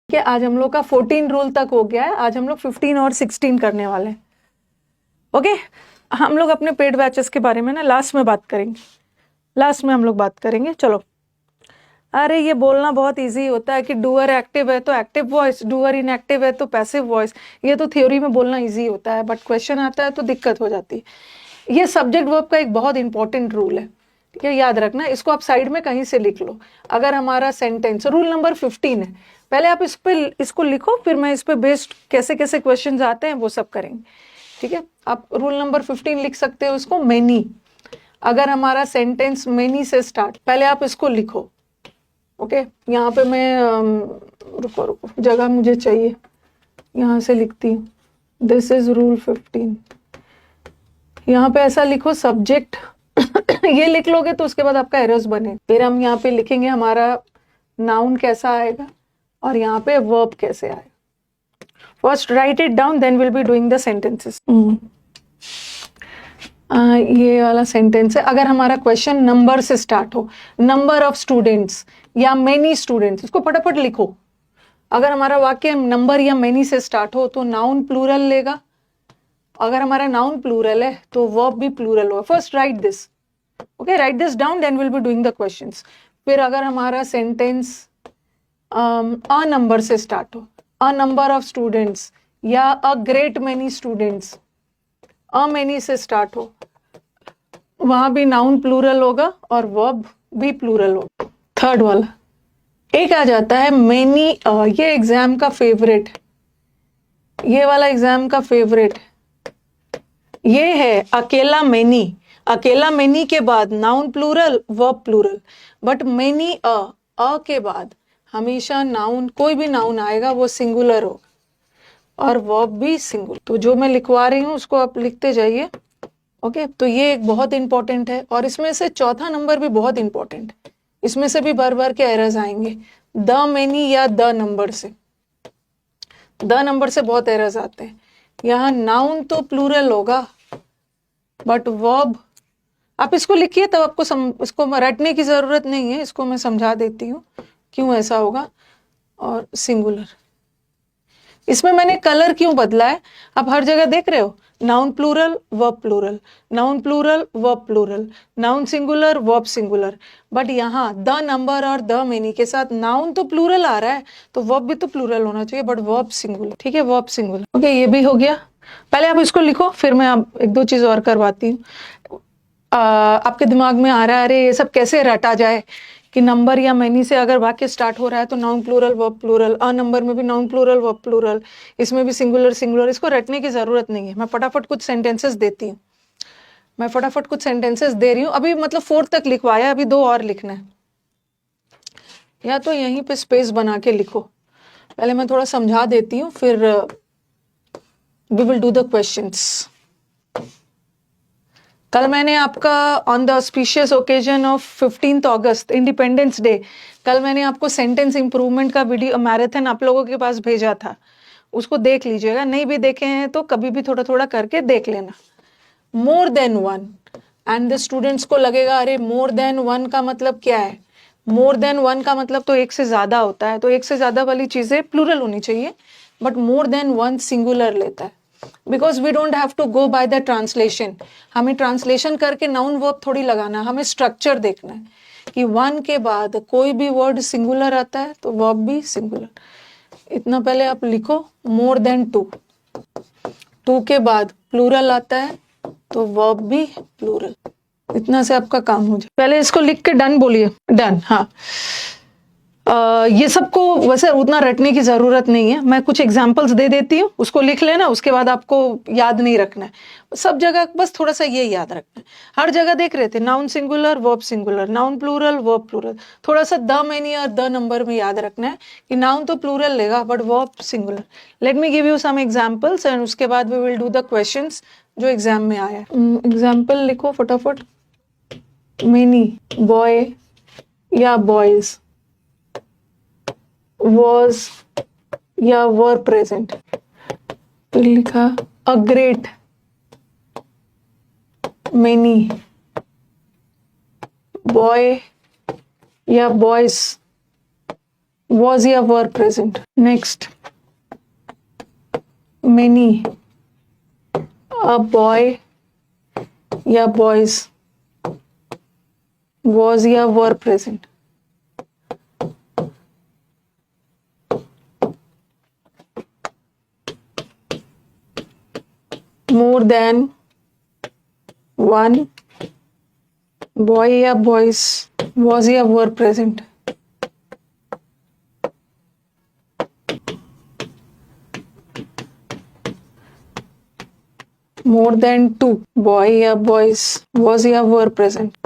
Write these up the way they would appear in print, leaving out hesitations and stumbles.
कि आज हम लोग का 14 रूल तक हो गया है, आज हम लोग 15 और 16 करने वाले हैं। ओके, हम लोग अपने पेड बैचेस के बारे में ना लास्ट में बात करेंगे, लास्ट में हम लोग बात करेंगे। चलो, अरे ये बोलना बहुत इजी होता है कि डूअर एक्टिव है तो एक्टिव वॉइस, डूअर इनएक्टिव है तो पैसिव वॉइस। ये तो थ्योरी में बोलना इजी होता है, बट क्वेश्चन आता है तो दिक्कत हो जाती है। ये सब्जेक्ट वर्ब का एक बहुत इंपॉर्टेंट रूल है, ठीक है, याद रखना। इसको आप साइड में कहीं से लिख लो। अगर हमारा सेंटेंस, रूल नंबर 15 है, पहले आप इसको लिखो, फिर मैं इस पे बेस्ड कैसे कैसे क्वेश्चन आते हैं वो सब करेंगे, ठीक है। आप रूल नंबर 15 लिख सकते हो इसको, मेनी। अगर हमारा सेंटेंस मेनी से स्टार्ट, पहले आप इसको लिखो। ओके, यहाँ पे मैं रुको रुको, जगह मुझे चाहिए, यहाँ से लिखती हूँ। This is rule 15। यहाँ पे ऐसा लिखो, सब्जेक्ट ये लिख लोगे तो उसके बाद आपका एरर्स बने। फिर हम यहाँ पे लिखेंगे हमारा नाउन कैसा आएगा और यहाँ पे वर्ब कैसे आएगा। First write it down, then will be doing the sentences. ये वाला सेंटेंस है। अगर हमारा क्वेश्चन नंबर से स्टार्ट हो, नंबर ऑफ स्टूडेंट्स या मेनी स्टूडेंट्स, इसको फटाफट लिखो। अगर हमारा वाक्य नंबर या मेनी से स्टार्ट हो तो नाउन प्लूरल लेगा। अगर हमारा नाउन प्लूरल है तो वर्ब भी प्लूरल होगा। First write this, okay, write this down, then will be doing the questions. फिर अगर हमारा सेंटेंस अ नंबर से स्टार्ट हो, अ नंबर ऑफ स्टूडेंट्स या a great many students, a many से स्टार्ट हो, वहां भी नाउन प्लूरल होगा और वर्ब भी प्लूरल होगा। थर्ड वाला एक आ जाता है मेनी। ये एग्जाम का फेवरेट, ये वाला एग्जाम का फेवरेट ये है अकेला मेनी। अकेला मेनी के बाद noun plural verb plural, but many a के बाद हमेशा नाउन, कोई भी नाउन आएगा वो सिंगुलर होगा और वर्ब भी सिंगुलर। तो जो मैं लिखवा रही हूँ उसको आप लिखते जाइए। ओके, तो ये एक बहुत इंपॉर्टेंट है और इसमें से चौथा नंबर भी बहुत इंपॉर्टेंट है। इसमें से भी बार बार के एरर्स आएंगे, द मेनी या द नंबर से। द नंबर से बहुत एरर्स आते हैं। यहाँ नाउन तो प्लूरल होगा बट वर्ब, आप इसको लिखिए तब आपको इसको रटने की जरूरत नहीं है, इसको मैं समझा देती हूँ क्यों ऐसा होगा। और सिंगुलर, इसमें मैंने कलर क्यों बदला है, आप हर जगह देख रहे हो, noun plural verb plural, noun plural verb plural, noun singular verb singular. But यहाँ द नंबर और द मेनी के साथ नाउन तो प्लूरल आ रहा है तो वर्ब भी तो प्लूरल होना चाहिए, बट वर्ब सिंगुलर, ठीक है, वर्ब सिंगुलर। ओके, ये भी हो गया। पहले आप इसको लिखो, फिर मैं आप एक दो चीज और करवाती हूँ। आपके दिमाग में आ रहा है अरे ये सब कैसे रटा जाए कि नंबर या मेनी से अगर वाक्य स्टार्ट हो रहा है तो noun plural verb plural, a number में भी नाउन प्लूरल वर्ब प्लूरल, इसमें भी सिंगुलर सिंगुलर। इसको रटने की जरूरत नहीं है, मैं फटाफट कुछ सेंटेंसेस देती हूँ, मैं फटाफट कुछ सेंटेंसेस दे रही हूँ। अभी मतलब 4 तक लिखवाया, अभी 2 और लिखना है, या तो यहीं पे स्पेस बना के लिखो। पहले मैं थोड़ा समझा देती हूँ, फिर we will do the questions. कल मैंने आपका on the auspicious occasion of 15th August Independence Day, कल मैंने आपको सेंटेंस इंप्रूवमेंट का वीडियो मैराथन आप लोगों के पास भेजा था, उसको देख लीजिएगा। नहीं भी देखे हैं तो कभी भी थोड़ा थोड़ा करके देख लेना। मोर than one, and the students को लगेगा अरे मोर देन वन का मतलब क्या है। मोर देन वन का मतलब तो एक से ज्यादा होता है, तो एक से ज्यादा वाली चीजें प्लूरल होनी चाहिए, but more than one singular लेता है। Because we don't have to go by the translation, हमें ट्रांसलेशन करके नाउन वर्ब थोड़ी लगाना, हमें स्ट्रक्चर देखना है कि वन के बाद कोई भी वर्ड सिंगुलर आता है तो वर्ब भी सिंगुलर। इतना पहले आप लिखो, मोर देन टू, टू के बाद प्लूरल आता है तो वर्ब भी प्लूरल। इतना से आपका काम हो जाए। पहले इसको लिख के डन बोलिए, डन। हाँ, ये सबको वैसे उतना रटने की जरूरत नहीं है, मैं कुछ एग्जांपल्स दे देती हूँ, उसको लिख लेना, उसके बाद आपको याद नहीं रखना है सब जगह, बस थोड़ा सा ये याद रखना है। हर जगह देख रहे थे noun singular verb singular, noun plural verb plural, थोड़ा सा द मेनी और द नंबर में याद रखना है कि नाउन तो प्लूरल लेगा but verb singular. Let me give you some examples and उसके बाद we will do the questions जो एग्जाम में आया है। एग्जाम्पल लिखो फटाफट। मेनी बॉय या बॉयज, was या were present। फिर लिखा a great many boy या boys was या were present. Next, many, a boy या boys, was या were present. More than one, boy या boys, was या were present. More than two, boy या boys, was या were present.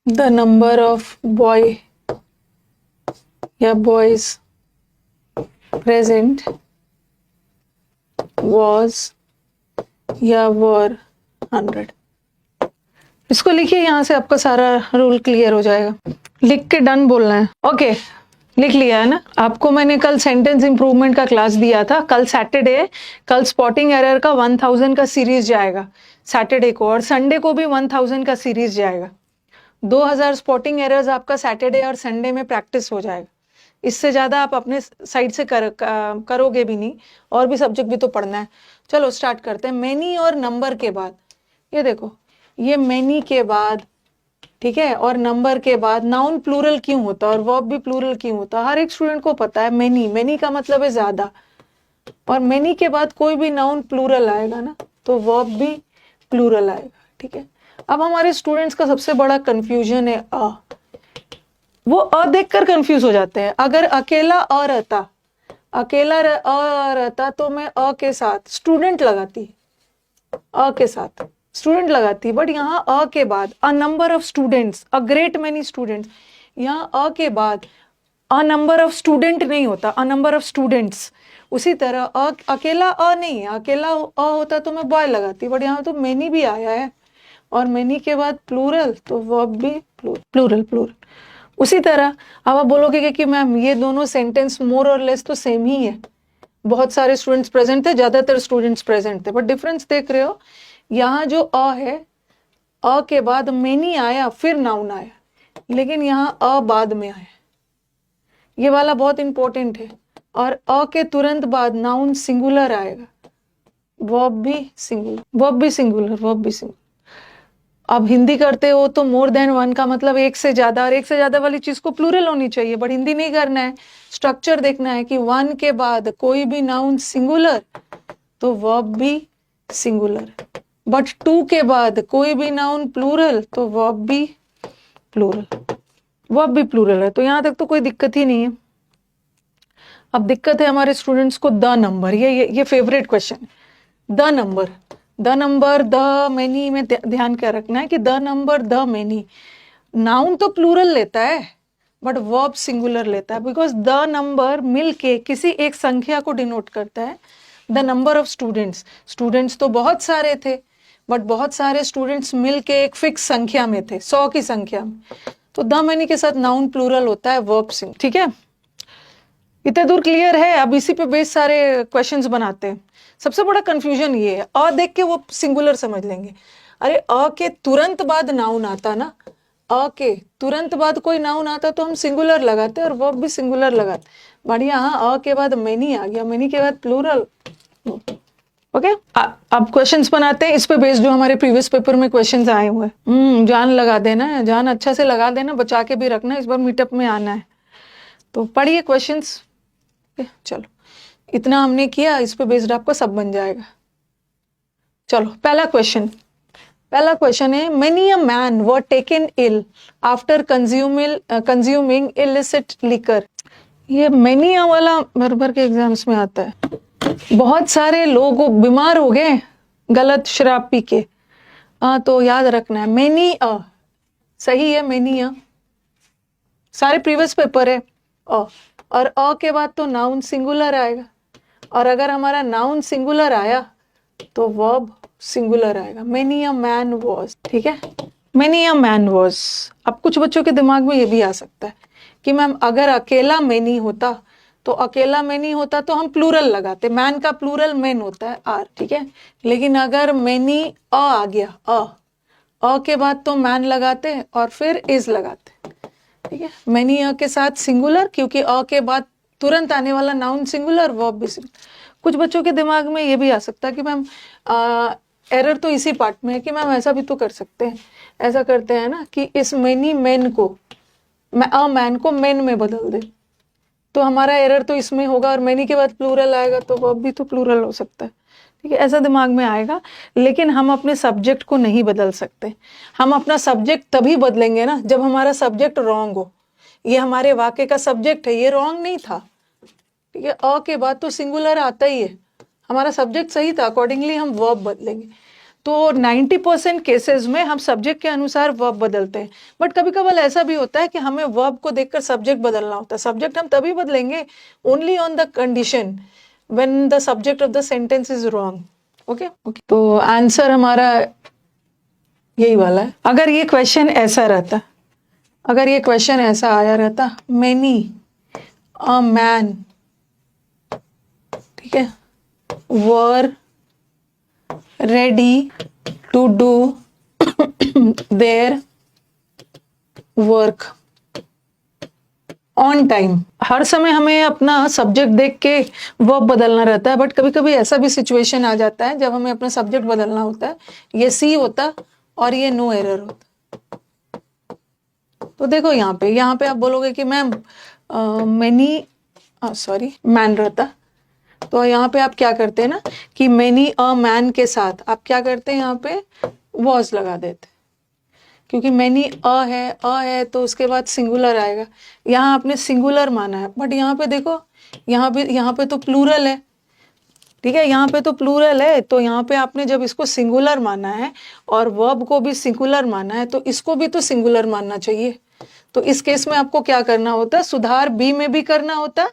The number of boy या boys present was या were 100. इसको लिखिए, यहाँ से आपका सारा रूल क्लियर हो जाएगा. लिख के डन बोलना है. ओके, लिख लिया है ना. आपको मैंने कल सेंटेंस इंप्रूवमेंट का क्लास दिया था. कल सैटरडे, कल स्पॉटिंग एरर का 1000 का सीरीज जाएगा सैटरडे को, और संडे को भी 1000 का सीरीज जाएगा. 2000 स्पॉटिंग एरर्स आपका सैटरडे और संडे में प्रैक्टिस हो जाएगा. इससे ज़्यादा आप अपने साइड से करोगे भी नहीं, और भी सब्जेक्ट भी तो पढ़ना है. चलो स्टार्ट करते हैं. मैनी और नंबर के बाद, ये देखो, ये मैनी के बाद, ठीक है, और नंबर के बाद नाउन प्लूरल क्यों होता है और वर्ब भी प्लूरल क्यों होता है, हर एक स्टूडेंट को पता है. मैनी, मैनी का मतलब है ज्यादा, और मैनी के बाद कोई भी नाउन प्लूरल आएगा ना तो वर्ब भी प्लूरल आएगा. ठीक है. अब हमारे स्टूडेंट्स का सबसे बड़ा कंफ्यूजन है अ. वो अ देखकर कंफ्यूज हो जाते हैं. अगर अकेला अ रहता, अकेला अ रहता तो मैं अ के साथ स्टूडेंट लगाती, अ के साथ स्टूडेंट लगाती. बट यहाँ अ के बाद अ number of students, a great many students. यहाँ अ के बाद अ नंबर ऑफ स्टूडेंट नहीं होता, अ नंबर ऑफ स्टूडेंट्स. उसी तरह अकेला अ नहीं है, अकेला अ होता तो मैं बॉय लगाती. बट यहाँ तो मेनी भी आया है, और मेनी के बाद प्लूरल, तो वर्ब भी प्लूरल प्लूरल. उसी तरह अब आप बोलोगे कि मैम ये दोनों सेंटेंस मोर और लेस तो सेम ही है, बहुत सारे स्टूडेंट्स प्रेजेंट थे, ज्यादातर स्टूडेंट्स प्रेजेंट थे. बट डिफरेंस देख रहे हो, यहाँ जो अ है, अ के बाद मेनी आया फिर नाउन आया, लेकिन यहाँ अ बाद में आया. ये वाला बहुत इंपॉर्टेंट है. और अ के तुरंत बाद नाउन सिंगुलर आएगा, वर्ब भी सिंगुलर, वर्ब भी सिंगुलर, वर्ब भी सिंगुलर. अब हिंदी करते हो तो मोर देन वन का मतलब एक से ज्यादा, और एक से ज्यादा वाली चीज को प्लूरल होनी चाहिए. बट हिंदी नहीं करना है, स्ट्रक्चर देखना है कि वन के बाद कोई भी नाउन सिंगुलर तो वर्ब भी सिंगुलर. बट टू के बाद कोई भी नाउन प्लूरल तो वर्ब भी प्लूरल, वर्ब भी प्लूरल है. तो यहां तक तो कोई दिक्कत ही नहीं है. अब दिक्कत है हमारे स्टूडेंट्स को द नंबर. ये फेवरेट क्वेश्चन है. The number, the number, the many में ध्यान क्या रखना है कि the number, the many, noun तो प्लूरल लेता है बट वर्ब सिंगुलर लेता है. बिकॉज द नंबर मिलके किसी एक संख्या को डिनोट करता है. The number of students, students तो बहुत सारे थे, बट बहुत सारे स्टूडेंट्स मिलके एक फिक्स संख्या में थे, 100 की संख्या में. तो द मेनी के साथ नाउन प्लूरल होता है, वर्ब सिंगुलर. ठीक है, इतने दूर क्लियर है. अब इसी पे बेस सारे क्वेश्चंस बनाते हैं. सबसे बड़ा कंफ्यूजन ये है, अ देख के वो सिंगुलर समझ लेंगे. अरे अ के तुरंत बाद नाउन आता ना, अ के तुरंत बाद कोई नाउन आता तो हम सिंगुलर लगाते और वर्ब भी सिंगुलर लगाते. बढ़िया, हाँ, अ के बाद मेनी आ गया, मेनी के बाद प्लूरल. ओके, अब क्वेश्चंस बनाते हैं इस पे बेस्ड जो हमारे प्रीवियस पेपर में क्वेश्चंस आए हुए हैं. जान लगा देना है, जान अच्छा से लगा देना, बचा के भी रखना, इस बार मीटअप में आना है. तो पढ़िए क्वेश्चंस. चलो, इतना हमने किया, इस पे बेस्ड आपका सब बन जाएगा. चलो, पहला क्वेश्चन है, many a man were taken ill after consuming illicit liquor. ये मेनी अ वाला भर भर के एग्जाम्स में आता है. बहुत सारे लोग बीमार हो गए गलत शराब पी के. तो याद रखना है मेनी अ सही है, मेनी अ सारे प्रीवियस पेपर है अ, और अ के बाद तो नाउन सिंगुलर आएगा, और अगर हमारा नाउन सिंगुलर आया तो वर्ब सिंगुलर आएगा. Many a man was. ठीक है, मेनी अ मैन वॉज. अब कुछ बच्चों के दिमाग में ये भी आ सकता है कि मैम अगर अकेला मेनी होता तो अकेला मेनी होता तो हम प्लूरल लगाते, मैन का प्लूरल मेन होता है आर. ठीक है, लेकिन अगर मेनी अ आ गया, अ के बाद तो मैन लगाते और फिर इज लगाते, ठीक है। मैनी अ के साथ सिंगुलर, क्योंकि अ के बाद तुरंत आने वाला नाउन सिंगुलर, वर्ब भी सिंगुलर। कुछ बच्चों के दिमाग में ये भी आ सकता है कि मैम एरर तो इसी पार्ट में है कि मैम ऐसा भी तो कर सकते हैं, ऐसा करते हैं ना कि इस मैनी मैन को अ मैन को मैन में बदल दे, तो हमारा एरर तो इसमें होगा, और मैनी के बाद प्लूरल आएगा तो वर्ब भी तो प्लूरल हो सकता है, ठीक है। ऐसा दिमाग में आएगा, लेकिन हम अपने सब्जेक्ट को नहीं बदल सकते। हम अपना सब्जेक्ट तभी बदलेंगे ना जब हमारा सब्जेक्ट रॉन्ग हो। ये हमारे वाक्य का सब्जेक्ट है, ये रॉन्ग नहीं था, ठीक है। अ के बाद तो सिंगुलर आता ही है, हमारा सब्जेक्ट सही था, अकॉर्डिंगली हम वर्ब बदलेंगे। तो 90% केसेस में हम सब्जेक्ट के अनुसार वर्ब बदलते हैं, बट कभी कभार ऐसा भी होता है कि हमें वर्ब को देखकर सब्जेक्ट बदलना होता है। सब्जेक्ट हम तभी बदलेंगे only on the condition when the subject of the sentence is wrong. Okay, तो आंसर हमारा यही वाला है। अगर ये क्वेश्चन ऐसा रहता, अगर ये क्वेश्चन ऐसा आया रहता, मैनी अ मैन, ठीक है, were ready to do their work on time. हर समय हमें अपना सब्जेक्ट देख के वर्ब बदलना रहता है, बट कभी कभी ऐसा भी सिचुएशन आ जाता है जब हमें अपना सब्जेक्ट बदलना होता है, ये सी होता और ये नो एरर होता। तो देखो यहाँ पे आप बोलोगे कि मैम मैनी सॉरी मैन रहता, तो यहाँ पे आप क्या करते हैं ना कि मैनी अ मैन के साथ आप क्या करते हैं, यहाँ पे वॉज लगा देते, क्योंकि मैनी अ है तो उसके बाद सिंगुलर आएगा। यहाँ आपने सिंगुलर माना है, बट यहाँ पे देखो, यहाँ पे तो प्लूरल है, ठीक है, यहाँ पे तो प्लूरल है, तो यहाँ पे आपने जब इसको सिंगुलर माना है और वर्ब को भी सिंगुलर माना है, तो इसको भी तो सिंगुलर मानना चाहिए। तो इस केस में आपको क्या करना होता है, सुधार बी में भी करना होता,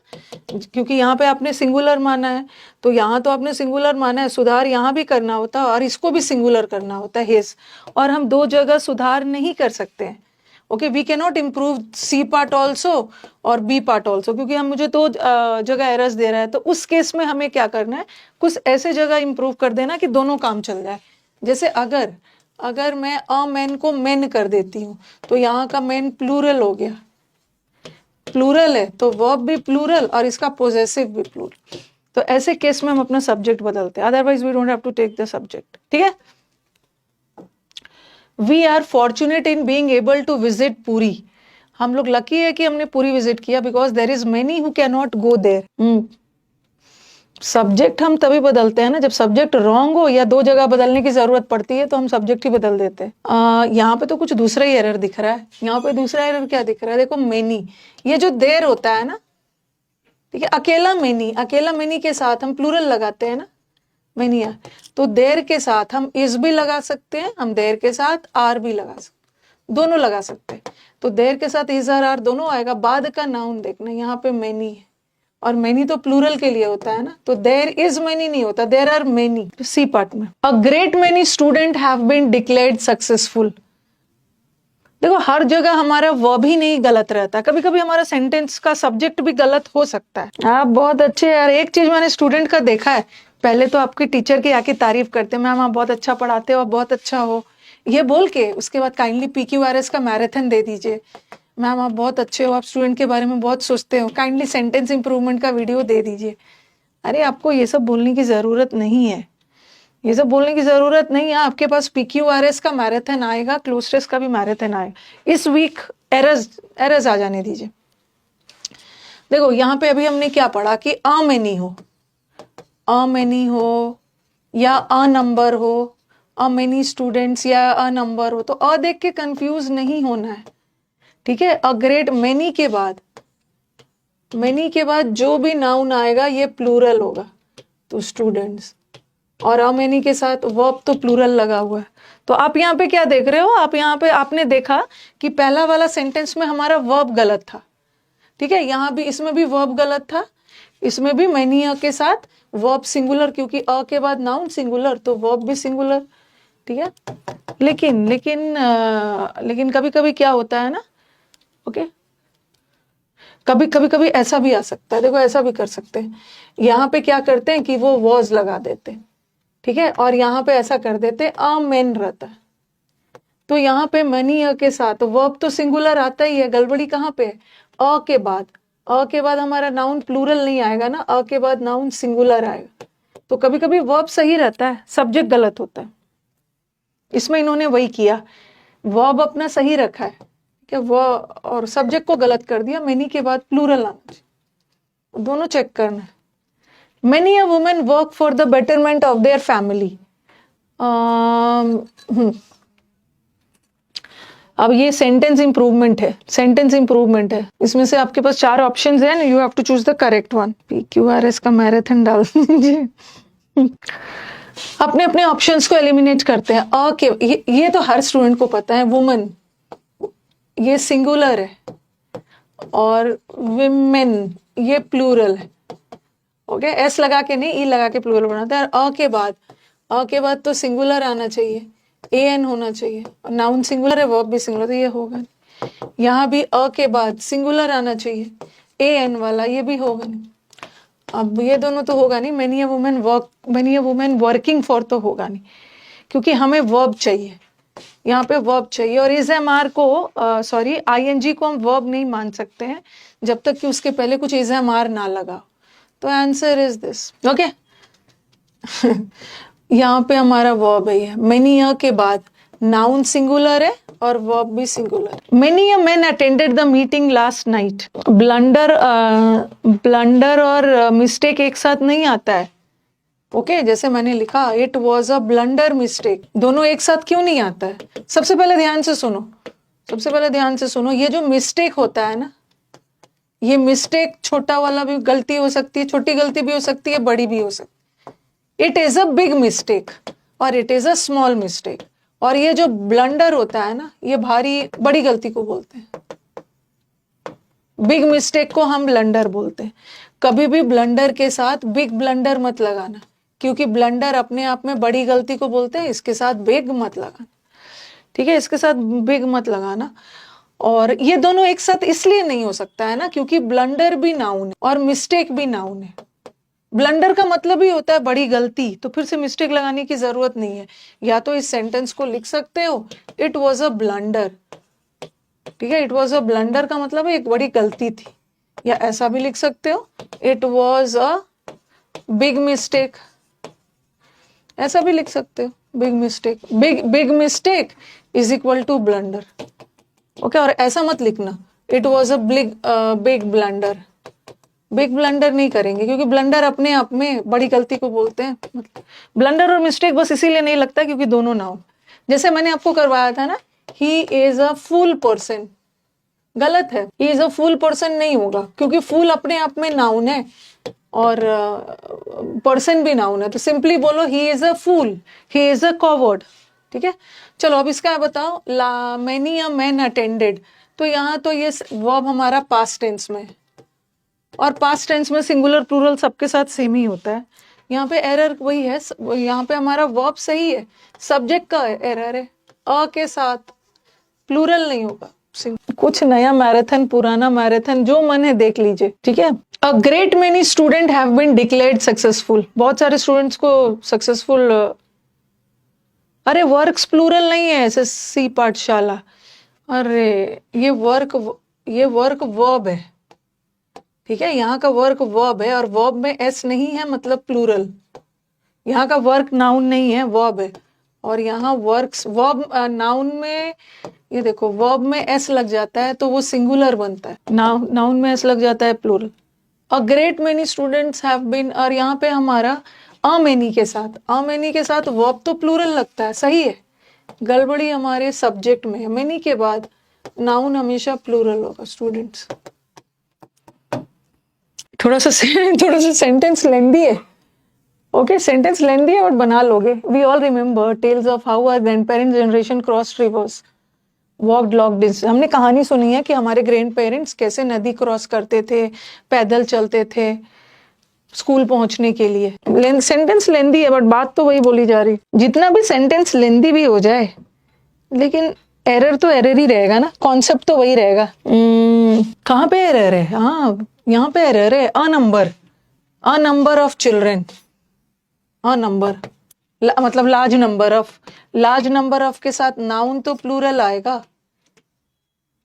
क्योंकि यहाँ पे आपने सिंगुलर माना है, तो यहाँ तो आपने सिंगुलर माना है, सुधार यहाँ भी करना होता और इसको भी सिंगुलर करना होता है, हिज। और हम दो जगह सुधार नहीं कर सकते हैं। Okay, we can not improve C part also और बी पार्ट ऑल्सो, क्योंकि हम मुझे दो जगह एरर्स दे रहा है। तो उस केस में हमें क्या करना है, कुछ ऐसे जगह इम्प्रूव कर देना कि दोनों काम चल जाए। जैसे अगर मैं अ मैन को मैन कर देती हूँ, तो यहाँ का मैन प्लूरल हो गया, प्लूरल है तो वर्ब भी प्लूरल और इसका पोजेसिव भी प्लूरल। तो ऐसे केस में हम अपना सब्जेक्ट बदलते हैं, otherwise we don't have to take the subject, ठीक है। We are fortunate in being able to visit Puri. हम लोग लकी है कि हमने पुरी विजिट किया, because there is many who can not go there. Subject हम तभी बदलते हैं ना जब सब्जेक्ट रॉन्ग हो या दो जगह बदलने की जरूरत पड़ती है, तो हम सब्जेक्ट ही बदल देते हैं। यहाँ पे तो कुछ दूसरा ही एरर दिख रहा है। यहाँ पे दूसरा एरर क्या दिख रहा है, देखो मेनी, ये जो देर होता है ना, ठीक है, अकेला मेनी के साथ हम प्लूरल लगाते हैं ना, मेनी आर, तो देर के साथ हम इज भी लगा सकते हैं, हम देर के साथ आर भी लगा सकते, दोनों लगा सकते हैं। तो देर के साथ इज आर दोनों आएगा। बाद का नाउन देखना, यहाँ पे मेनी है और मेनी तो प्लूरल के लिए होता है ना, तो देर इज मेनी नहीं होता, there are many. C part में a great many student have been declared successful. देखो हर जगह हमारा वर्ब ही नहीं गलत रहता, कभी कभी हमारा सेंटेंस का सब्जेक्ट भी गलत हो सकता है। आप बहुत अच्छे यार। एक चीज मैंने स्टूडेंट का देखा है, पहले तो आपके टीचर की आके तारीफ करते हैं, मैम आप बहुत अच्छा पढ़ाते हो, आप बहुत अच्छा हो, ये बोल के उसके बाद काइंडली PQRS का मैराथन दे दीजिए। मैम आप बहुत अच्छे हो, आप स्टूडेंट के बारे में बहुत सोचते हो, काइंडली सेंटेंस इंप्रूवमेंट का वीडियो दे दीजिए। अरे आपको ये सब बोलने की जरूरत नहीं है, ये सब बोलने की जरूरत नहीं है। आपके पास PQRS का मैराथन आएगा, क्लोज का भी मैराथन आएगा। इस वीक एरर्स आ जाने दीजिए। देखो यहाँ पे अभी हमने क्या पढ़ा कि अ मैनी हो या अ नंबर हो, अ मेनी स्टूडेंट्स या अ नंबर हो, तो अ देख के कंफ्यूज नहीं होना है, ठीक है। अ ग्रेट मेनी के बाद जो भी नाउन आएगा ये प्लूरल होगा, तो स्टूडेंट्स, और अ मेनी के साथ वर्ब तो प्लूरल लगा हुआ है। तो आप यहाँ पे क्या देख रहे हो, आप यहाँ पे आपने देखा कि पहला वाला सेंटेंस में हमारा वर्ब गलत था, ठीक है, यहाँ भी इसमें भी वर्ब गलत था, इसमें भी मैनी अ के साथ वर्ब सिंगुलर, क्योंकि अ के बाद नाउन सिंगुलर तो वर्ब भी सिंगुलर, ठीक है। लेकिन कभी कभी क्या होता है ना, ओके, कभी ऐसा भी आ सकता है। देखो ऐसा भी कर सकते हैं, यहाँ पे क्या करते हैं कि वो वॉज लगा देते हैं, ठीक है, और यहाँ पे ऐसा कर देते अ मेन रहता है, तो यहाँ पे many a के साथ वर्ब तो सिंगुलर आता ही है, गड़बड़ी कहाँ पे है? अ के बाद, अ के बाद हमारा नाउन प्लूरल नहीं आएगा ना, अ के बाद नाउन सिंगुलर आएगा। तो कभी कभी वर्ब सही रहता है, सब्जेक्ट गलत होता है। इसमें इन्होंने वही किया, वर्ब अपना सही रखा है क्या, वो और सब्जेक्ट को गलत कर दिया, मेनी के बाद प्लूरल आना चाहिए। दोनों चेक करना है। Many a women work for the betterment of their family. अब ये सेंटेंस इंप्रूवमेंट है, सेंटेंस इंप्रूवमेंट है। इसमें से आपके पास 4 ऑप्शंस हैं, you have to choose the correct one. PQRS का मैराथन डाल दीजिए। अपने अपने ऑप्शंस को एलिमिनेट करते हैं। अ के ये तो हर स्टूडेंट को पता है, वुमन ये सिंगुलर है और विमेन ये प्लूरल है। ओके, एस लगा के नहीं, ई लगा के प्लूरल बनाते हैं। अ के बाद तो सिंगुलर आना चाहिए, AN होना चाहिए, और नाउन सिंगुलर है, वर्ब भी सिंगुलर, तो ये होगा नहीं। यहाँ भी अ के बाद सिंगुलर आना चाहिए, AN वाला, ये भी होगा नहीं। अब ये दोनों तो होगा नहीं, many a women working for तो होगा नहीं, क्योंकि हमें वर्ब चाहिए, यहाँ पे वर्ब चाहिए। और इस MR को सॉरी ING को हम वर्ब नहीं मान सकते हैं जब तक कि उसके पहले कुछ इस MR ना लगा। तो आंसर इज दिस। ओके, यहाँ पे हमारा वर्ब है, मेनी अ के बाद नाउन सिंगुलर है और वर्ब भी singular. Many a main attended the meeting last night. Blunder और मिस्टेक एक साथ नहीं आता है। ओके, जैसे मैंने लिखा it was a blunder mistake, दोनों एक साथ क्यों नहीं आता है? सबसे पहले ध्यान से सुनो, ये जो मिस्टेक होता है ना, ये मिस्टेक छोटा वाला भी गलती हो सकती है, छोटी गलती भी हो सकती है, बड़ी भी हो सकती है। It is a big mistake और it is a small mistake. और ये जो ब्लंडर होता है ना, ये बड़ी गलती को बोलते हैं। बिग मिस्टेक को हम ब्लंडर बोलते हैं। कभी भी ब्लंडर के साथ बिग ब्लंडर मत लगाना, क्योंकि ब्लंडर अपने आप में बड़ी गलती को बोलते हैं, इसके साथ बिग मत लगाना, ठीक है? इसके साथ बिग मत लगाना। और ये दोनों एक साथ इसलिए नहीं हो सकता है ना, क्योंकि ब्लंडर भी नाउन है और मिस्टेक भी नाउन है। ब्लंडर का मतलब ही होता है बड़ी गलती, तो फिर से मिस्टेक लगाने की जरूरत नहीं है। या तो इस सेंटेंस को लिख सकते हो, इट वॉज अ ब्लंडर, ठीक है? इट वॉज अ ब्लंडर का मतलब है एक बड़ी गलती थी। या ऐसा भी लिख सकते हो, it was a big mistake, ऐसा भी लिख सकते हो, big mistake is equal to blunder. Okay, और ऐसा मत लिखना it was a big blunder. Big blunder नहीं करेंगे, क्योंकि ब्लंडर अपने आप में बड़ी गलती को बोलते हैं। मतलब ब्लंडर और मिस्टेक बस इसीलिए नहीं लगता क्योंकि दोनों नाउन। जैसे मैंने आपको करवाया था ना, ही इज अ फूल पर्सन, गलत है, ही इज अ फूल पर्सन नहीं होगा, क्योंकि फूल अपने आप में नाउन है और पर्सन भी नाउन है। तो सिंपली बोलो he is a fool, he is a coward, ठीक है? चलो अब इसका बताओ, मेनी अ मैन अटेंडेड। तो यहाँ तो ये वर्ब हमारा पास्ट टेंस में है, और पास्ट टेंस में सिंगुलर प्लूरल सबके साथ सेम ही होता है। यहाँ पे एरर वही है, यहाँ पे हमारा वर्ब सही है, सब्जेक्ट का एरर है, अ के साथ प्लूरल नहीं होगा। कुछ नया मैराथन, पुराना मैराथन, जो मन है देख लीजिए, ठीक है? A great many student have been declared successful. बहुत सारे स्टूडेंट्स को सक्सेसफुल, अरे वर्क्स प्लूरल नहीं है, SSC पाठशाला। अरे ये वर्क वर्ब है, ठीक है? यहाँ का वर्क वर्ब है और वर्ब में S नहीं है, मतलब प्लूरल। यहाँ का वर्क नाउन नहीं है, वर्ब है। और यहाँ वर्क्स वर्ब नाउन में, ये देखो वर्ब में S लग जाता है तो वो सिंगुलर बनता है, नाउन में S लग जाता है plural. A great many students have been, और यहाँ पे हमारा अ मेनी के साथ वर्ब तो प्लूरल लगता है, सही है। गड़बड़ी हमारे सब्जेक्ट में है, मेनी के बाद नाउन हमेशा प्लूरल होगा स्टूडेंट्स। थोड़ा सा सेंटेंस लेंदी है, ओके? सेंटेंस लेंदी है बट बना लोगे। We all remember tales of how our grandparents generation cross rivers, walked long distance. हमने कहानी सुनी है कि हमारे ग्रैंड पेरेंट्स कैसे नदी क्रॉस करते थे, पैदल चलते थे स्कूल पहुंचने के लिए। सेंटेंस लेंदी है बट बात तो वही बोली जा रही। जितना भी सेंटेंस लेंदी भी हो जाए, लेकिन एरर तो एरर ही रहेगा ना, कॉन्सेप्ट तो वही रहेगा। कहाँ पे एरर है? हाँ, यहाँ पे एरर है, a number of children, a number. मतलब large number of, large number of के साथ नाउन तो प्लूरल आएगा,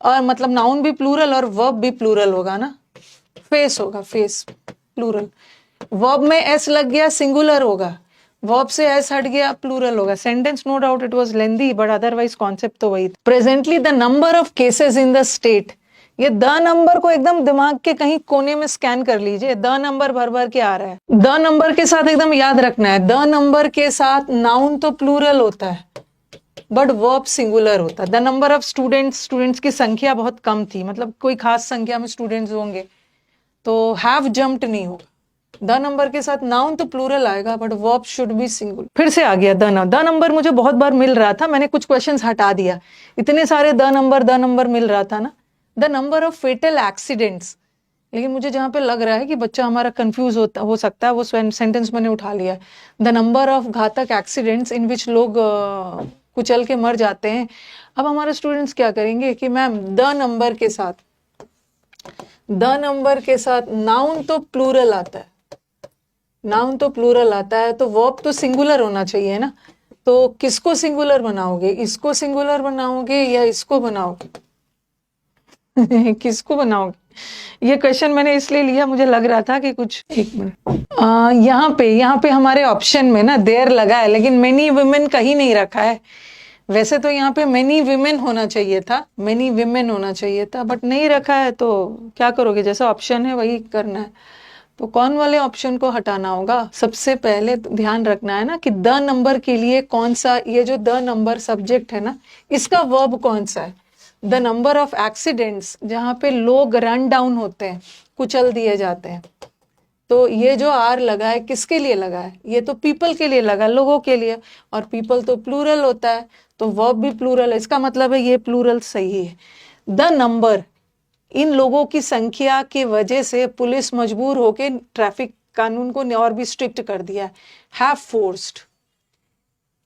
और मतलब नाउन भी प्लूरल और वर्ब भी प्लूरल होगा ना, फेस होगा, फेस प्लूरल। वर्ब में एस लग गया सिंगुलर होगा, वर्ब से एस हट गया प्लूरल होगा। Sentence no doubt it was lengthy, but otherwise concept तो वही। Presently the number of cases in the state, ये द नंबर को एकदम दिमाग के कहीं कोने में स्कैन कर लीजिए, द नंबर भर भर के आ रहा है। द नंबर के साथ एकदम याद रखना है, द नंबर के साथ नाउन तो प्लूरल होता है बट वर्ब सिंगुलर होता है। The number of students, students की संख्या बहुत कम थी, मतलब कोई खास संख्या में स्टूडेंट्स होंगे, तो हैव जम्प्ड नहीं होगा। द नंबर के साथ नाउन तो प्लूरल आएगा but verb should be singular. फिर से आ गया द नंबर मुझे बहुत बार मिल रहा था, मैंने कुछ क्वेश्चंस हटा दिया, इतने सारे द नंबर मिल रहा था ना। The number of fatal accidents, लेकिन मुझे जहां पे लग रहा है कि बच्चा हमारा कंफ्यूज हो सकता है, वो सेंटेंस मैंने उठा लिया। द नंबर ऑफ घातक एक्सीडेंट्स इन विच लोग कुचल के मर जाते हैं। अब हमारे स्टूडेंट्स क्या करेंगे कि मैम द नंबर के साथ नाउन तो प्लूरल आता है, नाउन तो प्लूरल आता है, तो वर्ब तो सिंगुलर होना चाहिए ना। तो किसको सिंगुलर बनाओगे, इसको सिंगुलर बनाओगे या इसको बनाओगे? किसको बनाओगे? ये क्वेश्चन मैंने इसलिए लिया, मुझे लग रहा था कि कुछ, एक मिनट, यहाँ पे हमारे ऑप्शन में ना देयर लगा है, लेकिन मेनी वुमेन कहीं नहीं रखा है। वैसे तो यहाँ पे मेनी विमेन होना चाहिए था, मेनी विमेन होना चाहिए था, बट नहीं रखा है, तो क्या करोगे, जैसा ऑप्शन है वही करना है। तो कौन वाले ऑप्शन को हटाना होगा? सबसे पहले तो ध्यान रखना है ना कि द नंबर के लिए कौन सा, ये जो द नंबर सब्जेक्ट है ना, इसका वर्ब कौन सा है? द नंबर ऑफ एक्सीडेंट्स, जहाँ पे लोग रन डाउन होते हैं, कुचल दिए जाते हैं, तो ये जो आर लगा है किसके लिए लगा है? ये तो पीपल के लिए लगा, लोगों के लिए, और पीपल तो प्लूरल होता है, तो वर्ब भी प्लूरल है, इसका मतलब है ये प्लूरल सही है। द नंबर, इन लोगों की संख्या की वजह से पुलिस मजबूर होके ट्रैफिक कानून को और भी स्ट्रिक्ट कर दिया। हैव फोर्स्ड,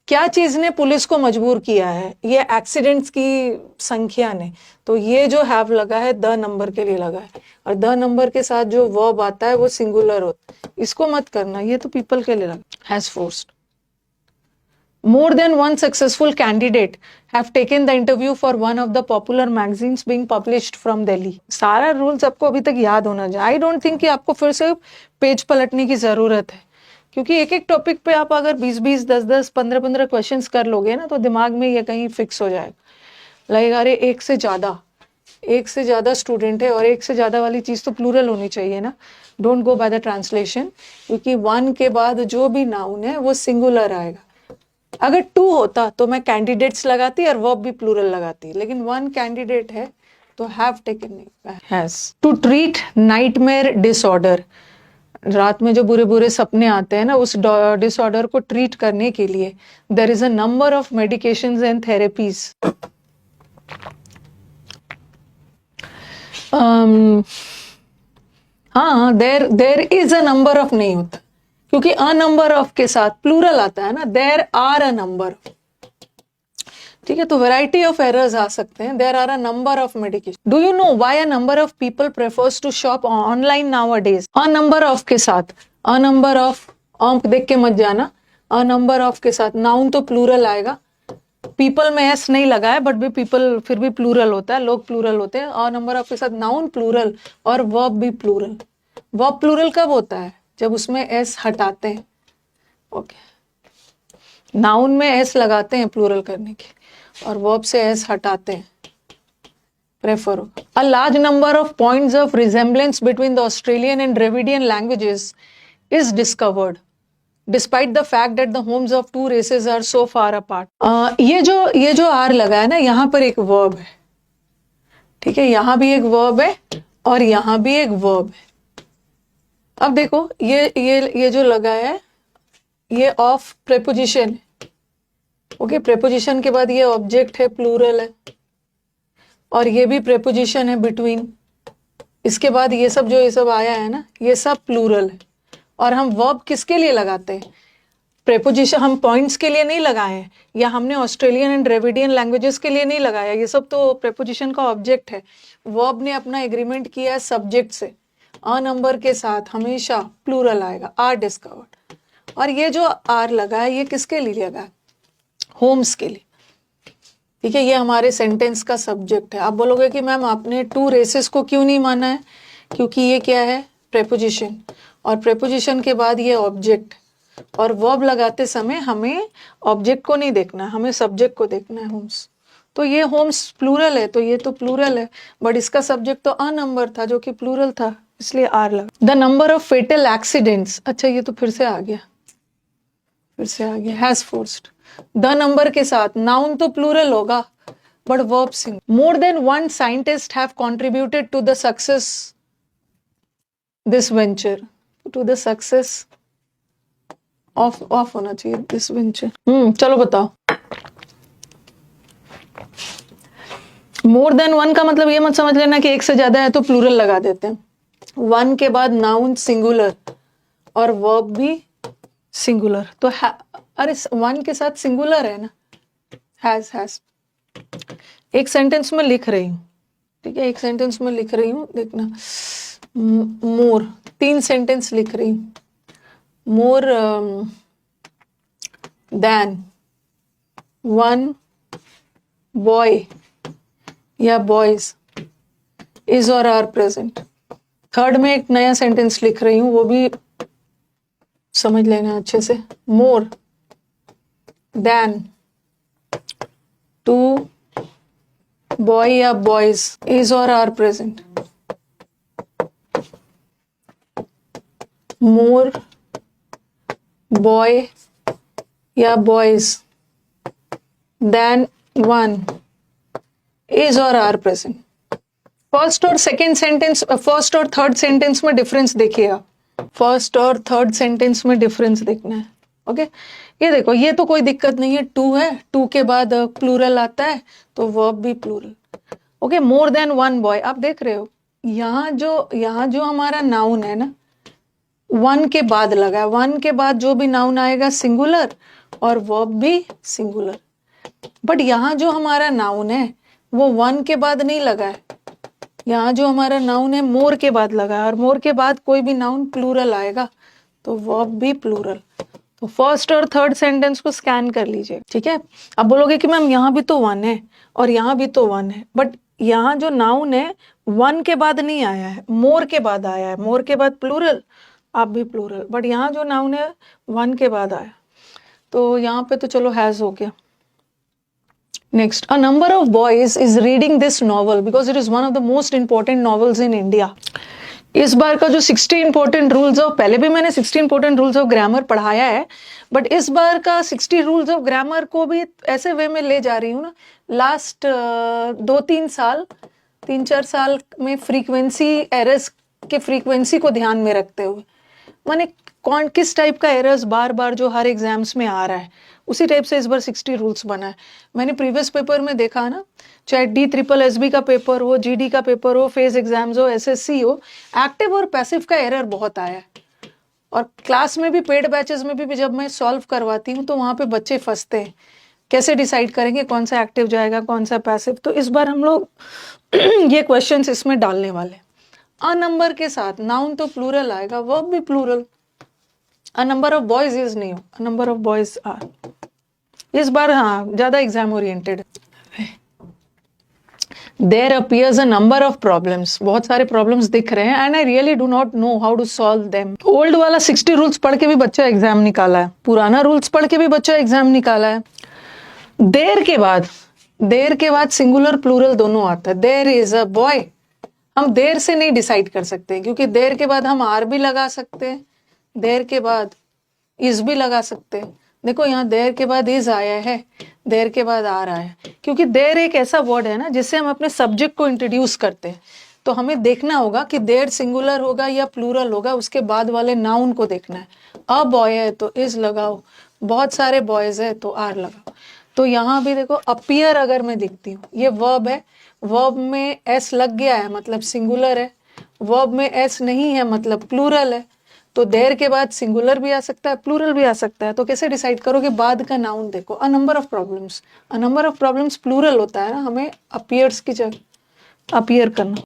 क्या चीज ने पुलिस को मजबूर किया है? ये एक्सीडेंट्स की संख्या ने, तो ये जो हैव लगा है द नंबर के लिए लगा है, और द नंबर के साथ जो वर्ब आता है वो सिंगुलर होता है, इसको मत करना, ये तो पीपल के लिए लगा। Has forced. More than one successful candidate have taken the interview for one of the popular magazines being published from Delhi. सारा रूल्स आपको अभी तक याद होना चाहिए। आई डोंट थिंक कि आपको फिर से पेज पलटने की जरूरत है, क्योंकि एक एक टॉपिक पे आप अगर 20-20, 10-10, 15-15 क्वेश्चंस कर लोगे ना, तो दिमाग में ये कहीं फिक्स हो जाएगा, लगेगा अरे एक से ज्यादा स्टूडेंट है, और एक से ज्यादा वाली चीज तो प्लूरल होनी चाहिए ना। Don't go by the translation, क्योंकि वन के बाद जो भी नाउन है वो सिंगुलर आएगा। अगर टू होता तो मैं कैंडिडेट्स लगाती और वर्ब भी प्लूरल लगाती, लेकिन वन कैंडिडेट है तो हैव टेकन नहीं, has. To treat nightmare disorder, रात में जो बुरे बुरे सपने आते हैं ना, उस डिसऑर्डर को ट्रीट करने के लिए there is a number of medications and therapies. हाँ, there is a number of नहीं होता, क्योंकि अ नंबर ऑफ के साथ प्लूरल आता है ना, देयर आर अ नंबर। ठीक है, तो वैरायटी ऑफ एरर्स आ सकते हैं। There are a number of medication. Do you know why a number of people prefers to shop online nowadays? A number of के साथ, अ नंबर ऑफ, देख के मत जाना, अ नंबर ऑफ के साथ नाउन तो प्लूरल आएगा, पीपल में एस नहीं लगा है, बट भी पीपल फिर भी प्लूरल होता है, लोग प्लूरल होते हैं। अ नंबर ऑफ के साथ नाउन प्लूरल और वर्ब भी प्लूरल। वर्ब प्लूरल कब होता है? जब उसमें एस हटाते हैं। ओके, नाउन में एस लगाते हैं प्लूरल करने के, और वर्ब से एस हटाते हैं, प्रेफर हो। A large number of points of resemblance between the Australian and Dravidian languages is discovered despite the fact that the homes of two races are so far apart. ये जो are लगा है ना, यहाँ पर एक वर्ब है, ठीक है, यहाँ भी एक वर्ब है और यहाँ भी एक वर्ब है। अब देखो ये जो लगा है ये ऑफ प्रेपोजिशन है। ओके, प्रेपोजिशन के बाद ये ऑब्जेक्ट है, प्लूरल है, और ये भी प्रेपोजिशन है बिटवीन। इसके बाद ये सब आया है ना, ये सब प्लूरल है। और हम वर्ब किसके लिए लगाते हैं? प्रेपोजिशन हम पॉइंट्स के लिए नहीं लगाए हैं, या हमने ऑस्ट्रेलियन एंड ड्रेविडियन लैंग्वेजेस के लिए नहीं लगाया, ये सब तो प्रेपोजिशन का ऑब्जेक्ट है। वर्ब ने अपना एग्रीमेंट किया है सब्जेक्ट से। अ नंबर के साथ हमेशा प्लूरल आएगा, आर डिस्कवर्ड। और ये जो आर लगा है ये किसके लिए लगा है? होम्स के लिए। ठीक है, ये हमारे सेंटेंस का सब्जेक्ट है। आप बोलोगे कि मैम आपने टू रेसेस को क्यों नहीं माना है? क्योंकि ये क्या है? प्रेपोजिशन, और प्रेपोजिशन के बाद ये ऑब्जेक्ट, और वर्ब लगाते समय हमें ऑब्जेक्ट को नहीं देखना है, हमें सब्जेक्ट को देखना है, होम्स। तो ये होम्स प्लूरल है, तो ये तो प्लूरल है, बट इसका सब्जेक्ट तो अ नंबर था जो कि प्लूरल था, इसलिए आर लगा। The number of fatal accidents, अच्छा ये तो फिर से आ गया, हैज फोर्स्ड। द नंबर के साथ नाउन तो प्लूरल होगा but verb singular. More than one scientist have contributed to the success this venture, to the success of होना चाहिए दिस वेंचर। चलो बताओ। मोर देन वन का मतलब ये मत समझ लेना कि एक से ज्यादा है तो प्लूरल लगा देते हैं। वन के बाद नाउन सिंगुलर और वर्ब भी सिंगुलर, तो अरे वन के साथ सिंगुलर है ना, हैज। एक सेंटेंस में लिख रही हूं, ठीक है, एक सेंटेंस में लिख रही हूं, देखना। मोर, 3 सेंटेंस लिख रही हूं। मोर देन वन बॉय या बॉयज इज और आर प्रेजेंट। थर्ड में एक नया सेंटेंस लिख रही हूं, वो भी समझ लेना अच्छे से। मोर देन 2 बॉय या बॉयज इज और आर प्रेजेंट। मोर बॉय या बॉयज देन 1 इज और आर प्रेजेंट। फर्स्ट और सेकेंड सेंटेंस, फर्स्ट और थर्ड सेंटेंस में डिफरेंस देखिए आप। फर्स्ट और थर्ड सेंटेंस में डिफरेंस देखना है। ओके, ये देखो, ये तो कोई दिक्कत नहीं है, टू है, टू के बाद प्लूरल आता है तो वर्ब भी plural. Okay, more than one boy, आप देख रहे हो यहाँ जो हमारा नाउन है ना, वन के बाद लगा है, वन के बाद जो भी नाउन आएगा सिंगुलर और वर्ब भी सिंगुलर। बट यहाँ जो हमारा नाउन है वो वन के बाद नहीं लगा है, यहाँ जो हमारा नाउन है मोर के बाद लगा है, और मोर के बाद कोई भी नाउन प्लूरल आएगा तो वर्ब भी प्लूरल। तो फर्स्ट और थर्ड सेंटेंस को स्कैन कर लीजिए, ठीक है। अब बोलोगे कि मैम यहाँ भी तो वन है और यहाँ भी तो वन है, बट यहाँ जो नाउन है वन के बाद नहीं आया है, मोर के बाद आया है, मोर के बाद प्लूरल, आप भी प्लूरल, बट यहाँ जो नाउन है वन के बाद आया, तो यहाँ पे तो चलो हैज हो गया। Next, a number of boys is reading this novel because it is one of the most important novels in India. इस बार का जो 60 important rules of, पहले भी मैंने 60 important rules of grammar पढ़ाया है, बट इस बार का 60 rules of grammar को भी ऐसे वे में ले जा रही हूँ ना। लास्ट 2-3 साल, 3-4 साल में फ्रीक्वेंसी एरर्स के फ्रीक्वेंसी को ध्यान में रखते हुए, माने कौन किस टाइप का एरर्स बार बार जो हर एग्जाम्स में आ रहा है, उसी टाइप से इस बार 60 रूल्स बना है। मैंने प्रीवियस पेपर में देखा ना, चाहे DSSB का पेपर हो, GD का पेपर हो, फेज एग्जाम्स हो, SSC हो, एक्टिव और पैसिव का एरर बहुत आया है। और क्लास में भी, पेड बैचेस में भी जब मैं सॉल्व करवाती हूँ तो वहाँ पे बच्चे फंसते हैं, कैसे डिसाइड करेंगे कौन सा एक्टिव जाएगा कौन सा पैसिव। तो इस बार हम लोग ये क्वेश्चंस इसमें डालने वाले। अ नंबर के साथ नाउन तो प्लूरल आएगा, वर्ब भी plural. A number of boys is नहीं हो, a number of boys are. इस बार हाँ ज्यादा एग्जाम ओरिएंटेड है। There appears a number of problems, बहुत सारे प्रॉब्लम्स दिख रहे हैं, and I really do not know how to solve them. Old वाला 60 रूल्स पढ़ के भी बच्चा एग्जाम निकाला है, पुराना रूल्स पढ़ के भी बच्चा एग्जाम निकाला है। देर के बाद सिंगुलर प्लूरल दोनों आता है। देयर इज अ बॉय, हम देर से नहीं डिसाइड कर सकते, क्योंकि देर के बाद हम आर भी लगा सकते हैं, देर के बाद इज भी लगा सकते हैं। देखो यहाँ देर के बाद इज आया है, देर के बाद आ रहा है, क्योंकि देर एक ऐसा वर्ड है ना जिससे हम अपने सब्जेक्ट को इंट्रोड्यूस करते हैं। तो हमें देखना होगा कि देर सिंगुलर होगा या प्लूरल होगा, उसके बाद वाले नाउन को देखना है। अ बॉय है तो इज लगाओ, बहुत सारे बॉयज है तो आर लगाओ। तो यहाँ भी देखो अपीयर अगर मैं दिखती हूँ, ये वर्ब है, वर्ब में एस लग गया है मतलब सिंगुलर है, वर्ब में एस नहीं है मतलब प्लूरल है। तो देर के बाद सिंगुलर भी आ सकता है, प्लूरल भी आ सकता है। तो कैसे डिसाइड करोगे? बाद का नाउन देखो। A number of problems, a number of problems plural होता है ना, हमें अपीयर्स की जगह अपीयर करना।